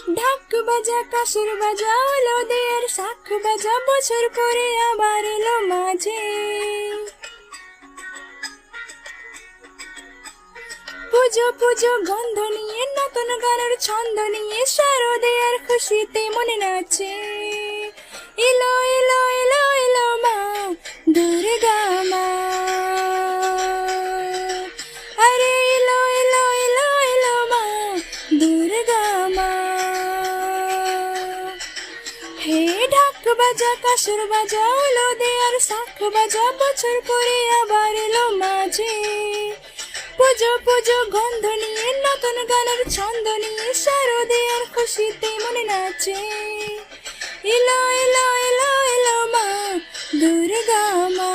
ঢাক বাজা কাসুর বাজা হলো দেয়ার শাখ বাজা, বছর পরে আবার এলো মাঝে। পুজো পুজো গন্ধ নিয়ে, নতুন গানের ছন্দ নিয়ে, শারদীয়ার খুশিতে মনে নাচে। এলো এলো এলো এলো মা দুর্গা মা, আরে এলো এলো এলো এলো মা দুর্গা মা। হে ঢাক বাজা কাসুর বাজা হলো দেয়ার শাখ বাজা, বছর পরে আবার এলো মাঝে। পুজো পুজো গন্ধ নিয়ে, নতুন গানের ছন্দ নিয়ে, শারদীয়ার খুশিতে মনে নাচে। এলো এলো এলো এলো মা দুর্গা মা।